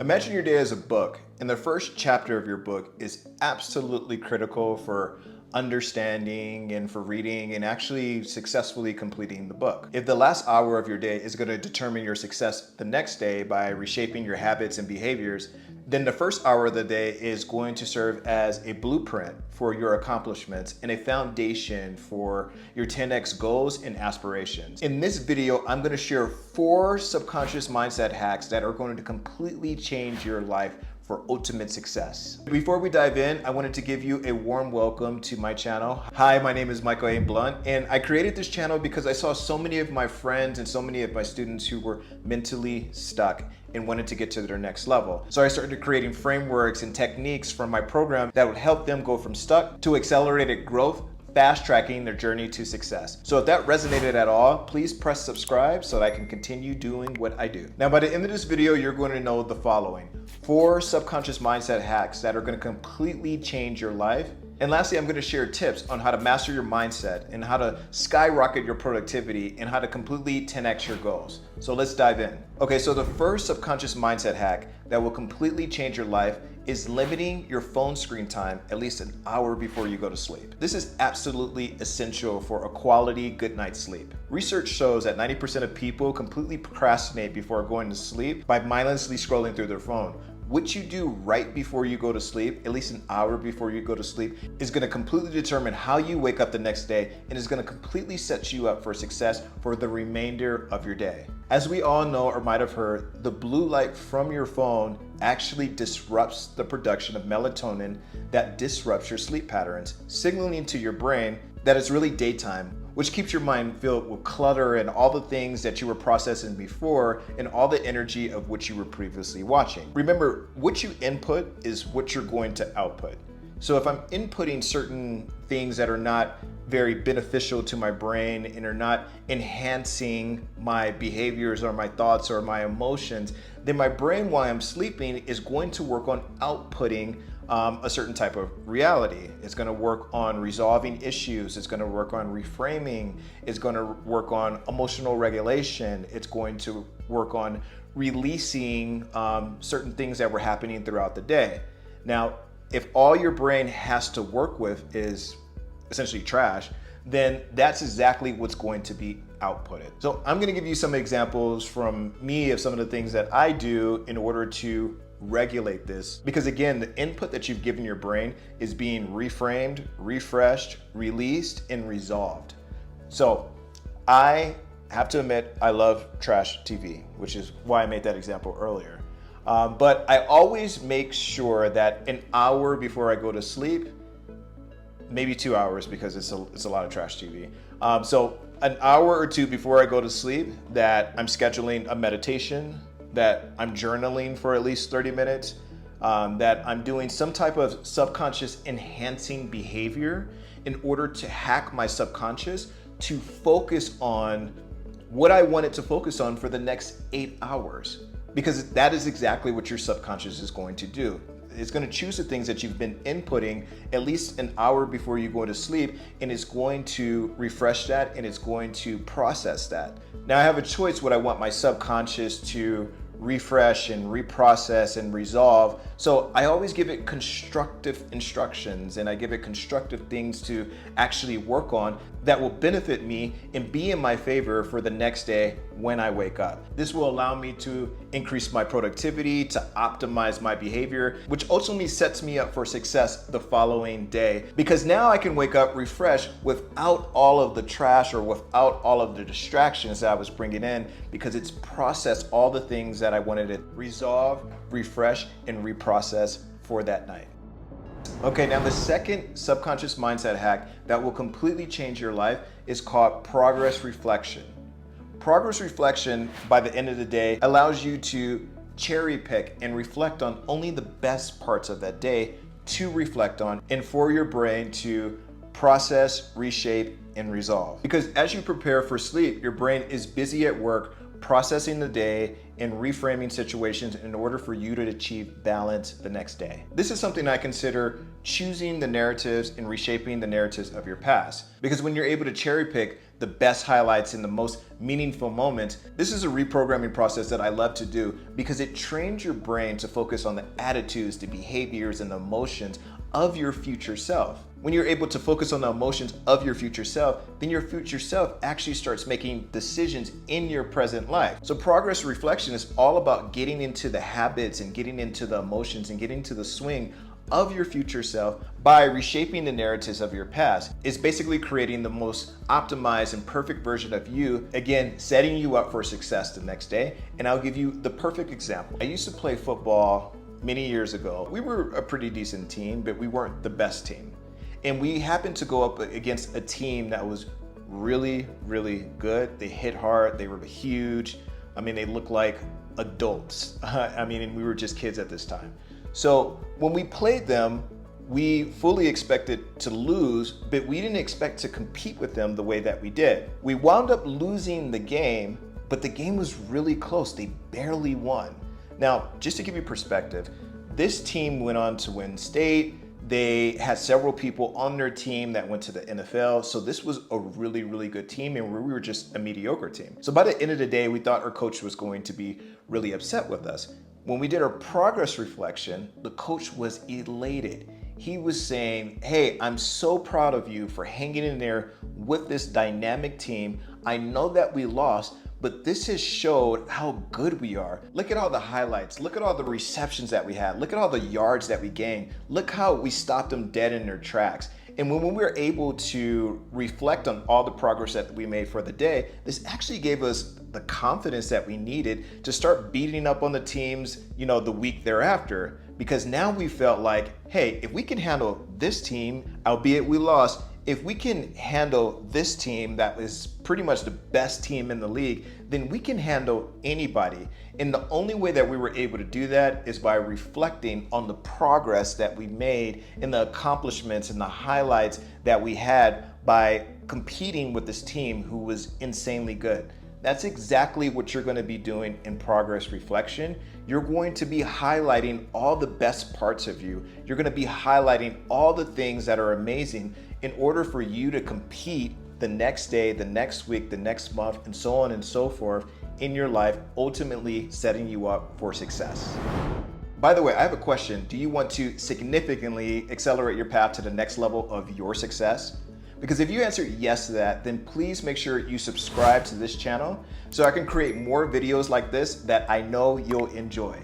Imagine your day as a book, and the first chapter of your book is absolutely critical for understanding and for reading and actually successfully completing the book. If the last hour of your day is going to determine your success the next day by reshaping your habits and behaviors, then the first hour of the day is going to serve as a blueprint for your accomplishments and a foundation for your 10x goals and aspirations. In this video, I'm going to share 4 subconscious mindset hacks that are going to completely change your life for ultimate success. Before we dive in, I wanted to give you a warm welcome to my channel. Hi, my name is Michael A. Blunt, and I created this channel because I saw so many of my friends and so many of my students who were mentally stuck and wanted to get to their next level. So I started creating frameworks and techniques from my program that would help them go from stuck to accelerated growth, fast tracking their journey to success. So if that resonated at all, please press subscribe so that I can continue doing what I do. Now, by the end of this video, you're going to know the following: 4 subconscious mindset hacks that are going to completely change your life. And lastly, I'm going to share tips on how to master your mindset and how to skyrocket your productivity and how to completely 10x your goals. So let's dive in. Okay, so the first subconscious mindset hack that will completely change your life is limiting your phone screen time at least an hour before you go to sleep. This is absolutely essential for a quality good night's sleep. Research shows that 90% of people completely procrastinate before going to sleep by mindlessly scrolling through their phone. What you do right before you go to sleep, at least an hour before you go to sleep, is going to completely determine how you wake up the next day and is going to completely set you up for success for the remainder of your day. As we all know or might have heard, the blue light from your phone actually disrupts the production of melatonin that disrupts your sleep patterns, signaling to your brain that it's really daytime, which keeps your mind filled with clutter and all the things that you were processing before and all the energy of which you were previously watching. Remember, what you input is what you're going to output. So if I'm inputting certain things that are not very beneficial to my brain and are not enhancing my behaviors or my thoughts or my emotions, then my brain while I'm sleeping is going to work on outputting a certain type of reality. It's going to work on resolving issues. It's going to work on reframing. It's going to work on emotional regulation. It's going to work on releasing certain things that were happening throughout the day. Now, if all your brain has to work with is essentially trash, then that's exactly what's going to be outputted. So I'm going to give you some examples from me of some of the things that I do in order to regulate this, because again, the input that you've given your brain is being reframed, refreshed, released, and resolved. So I have to admit, I love trash TV, which is why I made that example earlier. But I always make sure that an hour before I go to sleep, maybe 2 hours because it's a lot of trash TV. So an hour or 2 before I go to sleep, that I'm scheduling a meditation, that I'm journaling for at least 30 minutes, that I'm doing some type of subconscious enhancing behavior in order to hack my subconscious to focus on what I want it to focus on for the next 8 hours. Because that is exactly what your subconscious is going to do. It's going to choose the things that you've been inputting at least an hour before you go to sleep, and it's going to refresh that and it's going to process that. Now I have a choice what I want my subconscious to refresh and reprocess and resolve. So I always give it constructive instructions and I give it constructive things to actually work on that will benefit me and be in my favor for the next day when I wake up. This will allow me to increase my productivity, to optimize my behavior, which ultimately sets me up for success the following day, because now I can wake up refreshed without all of the trash or without all of the distractions that I was bringing in, because it's processed all the things that I wanted to resolve, refresh, and reprocess for that night. Okay, now the second subconscious mindset hack that will completely change your life is called progress reflection. Progress reflection, by the end of the day, allows you to cherry pick and reflect on only the best parts of that day to reflect on and for your brain to process, reshape, and resolve. Because as you prepare for sleep, your brain is busy at work processing the day in reframing situations in order for you to achieve balance the next day. This is something I consider choosing the narratives and reshaping the narratives of your past. Because when you're able to cherry pick the best highlights and the most meaningful moments, this is a reprogramming process that I love to do because it trains your brain to focus on the attitudes, the behaviors, and the emotions of your future self. When you're able to focus on the emotions of your future self, then your future self actually starts making decisions in your present life. So progress reflection is all about getting into the habits and getting into the emotions and getting to the swing of your future self by reshaping the narratives of your past. It's basically creating the most optimized and perfect version of you, again, setting you up for success the next day. And I'll give you the perfect example. I used to play football many years ago. We were a pretty decent team, but we weren't the best team. And we happened to go up against a team that was really, really good. They hit hard, they were huge. I mean, they looked like adults. And we were just kids at this time. So when we played them, we fully expected to lose, but we didn't expect to compete with them the way that we did. We wound up losing the game, but the game was really close. They barely won. Now, just to give you perspective, this team went on to win state. They had several people on their team that went to the NFL. So this was a really, really good team, and we were just a mediocre team. So by the end of the day, we thought our coach was going to be really upset with us. When we did our progress reflection, the coach was elated. He was saying, hey, I'm so proud of you for hanging in there with this dynamic team. I know that we lost, but this has showed how good we are. Look at all the highlights. Look at all the receptions that we had. Look at all the yards that we gained. Look how we stopped them dead in their tracks. And when we were able to reflect on all the progress that we made for the day, this actually gave us the confidence that we needed to start beating up on the teams, the week thereafter. Because now we felt like, hey, if we can handle this team, albeit we lost, if we can handle this team that is pretty much the best team in the league, then we can handle anybody. And the only way that we were able to do that is by reflecting on the progress that we made and the accomplishments and the highlights that we had by competing with this team who was insanely good. That's exactly what you're going to be doing in progress reflection. You're going to be highlighting all the best parts of you. You're going to be highlighting all the things that are amazing in order for you to compete the next day, the next week, the next month, and so on and so forth in your life, ultimately setting you up for success. By the way, I have a question. Do you want to significantly accelerate your path to the next level of your success? Because if you answer yes to that, then please make sure you subscribe to this channel so I can create more videos like this that I know you'll enjoy.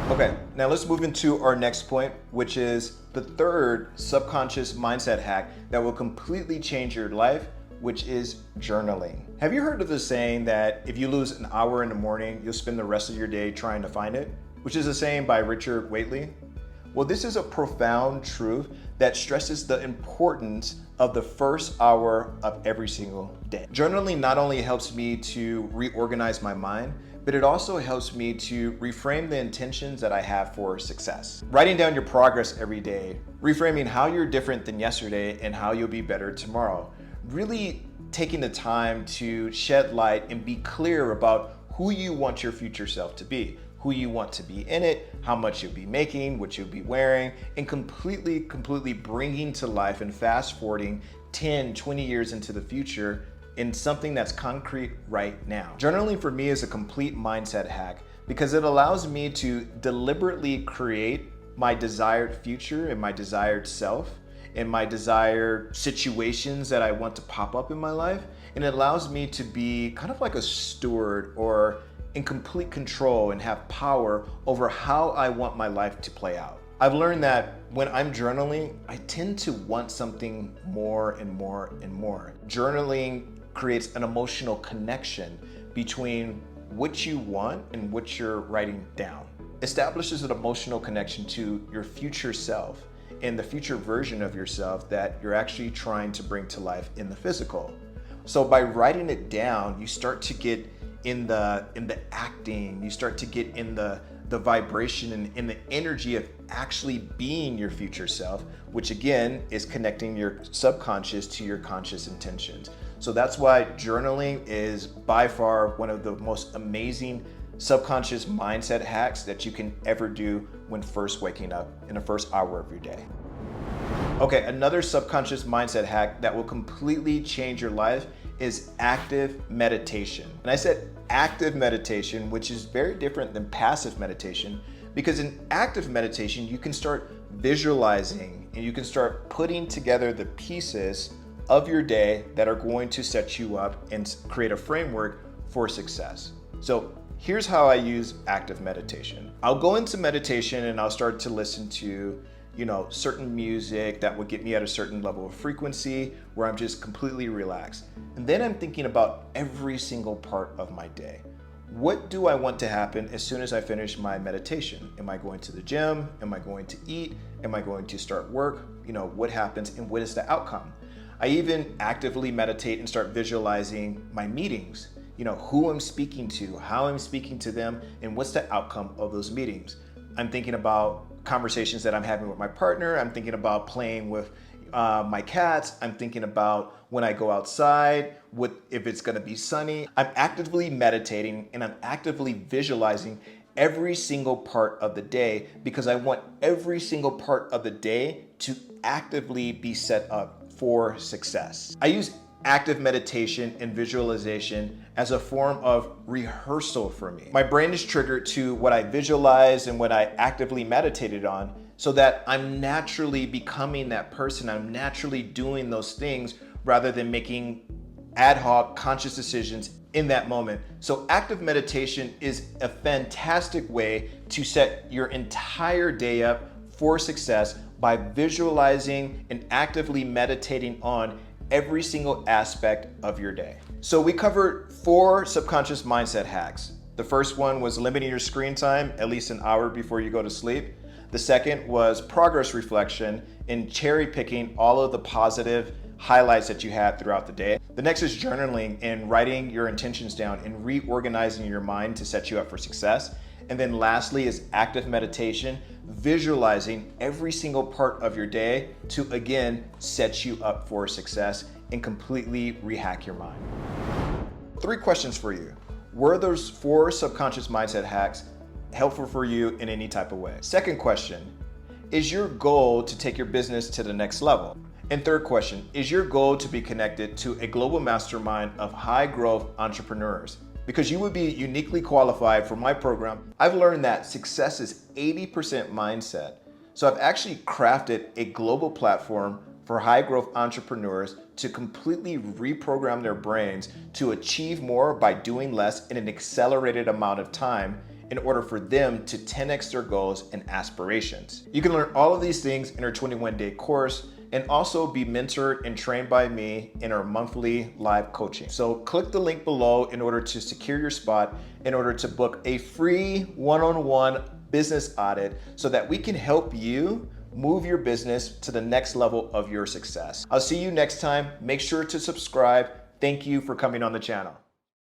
Okay, now let's move into our next point, which is the third subconscious mindset hack that will completely change your life, which is journaling. Have you heard of the saying that if you lose an hour in the morning, you'll spend the rest of your day trying to find it? Which is a saying by Richard Waitley. Well, this is a profound truth that stresses the importance of the first hour of every single day. Journaling not only helps me to reorganize my mind, but it also helps me to reframe the intentions that I have for success. Writing down your progress every day, reframing how you're different than yesterday and how you'll be better tomorrow. Really taking the time to shed light and be clear about who you want your future self to be, who you want to be in it, how much you'll be making, what you'll be wearing, and completely bringing to life and fast forwarding 10, 20 years into the future in something that's concrete right now. Journaling for me is a complete mindset hack because it allows me to deliberately create my desired future and my desired self and my desired situations that I want to pop up in my life. And it allows me to be kind of like a steward or in complete control and have power over how I want my life to play out. I've learned that when I'm journaling, I tend to want something more and more and more. Journaling creates an emotional connection between what you want and what you're writing down. Establishes an emotional connection to your future self and the future version of yourself that you're actually trying to bring to life in the physical. So by writing it down, you start to get in the acting, you start to get in the vibration and in the energy of actually being your future self, which again is connecting your subconscious to your conscious intentions. So that's why journaling is by far one of the most amazing subconscious mindset hacks that you can ever do when first waking up in the first hour of your day. Okay, another subconscious mindset hack that will completely change your life is active meditation. And I said active meditation, which is very different than passive meditation, because in active meditation, you can start visualizing and you can start putting together the pieces of your day that are going to set you up and create a framework for success. So here's how I use active meditation. I'll go into meditation and I'll start to listen to certain music that would get me at a certain level of frequency where I'm just completely relaxed. And then I'm thinking about every single part of my day. What do I want to happen as soon as I finish my meditation? Am I going to the gym? Am I going to eat? Am I going to start work? What happens and what is the outcome? I even actively meditate and start visualizing my meetings. Who I'm speaking to, how I'm speaking to them, and what's the outcome of those meetings. I'm thinking about conversations that I'm having with my partner. I'm thinking about playing with my cats. I'm thinking about when I go outside, if it's gonna be sunny. I'm actively meditating and I'm actively visualizing every single part of the day because I want every single part of the day to actively be set up for success. I use active meditation and visualization as a form of rehearsal for me. My brain is triggered to what I visualized and what I actively meditated on so that I'm naturally becoming that person. I'm naturally doing those things rather than making ad hoc conscious decisions in that moment. So active meditation is a fantastic way to set your entire day up for success by visualizing and actively meditating on every single aspect of your day. So we covered 4 subconscious mindset hacks. The first one was limiting your screen time at least an hour before you go to sleep. The second was progress reflection and cherry picking all of the positive highlights that you had throughout the day. The next is journaling and writing your intentions down and reorganizing your mind to set you up for success. And then lastly is active meditation, visualizing every single part of your day to again set you up for success and completely rehack your mind. 3 questions for you. Were those 4 subconscious mindset hacks helpful for you in any type of way? Second question, is your goal to take your business to the next level? And third question, is your goal to be connected to a global mastermind of high growth entrepreneurs? Because you would be uniquely qualified for my program. I've learned that success is 80% mindset. So I've actually crafted a global platform for high growth entrepreneurs to completely reprogram their brains to achieve more by doing less in an accelerated amount of time in order for them to 10x their goals and aspirations. You can learn all of these things in our 21-day course and also be mentored and trained by me in our monthly live coaching. So click the link below in order to secure your spot, in order to book a free one-on-one business audit so that we can help you move your business to the next level of your success. I'll see you next time. Make sure to subscribe. Thank you for coming on the channel.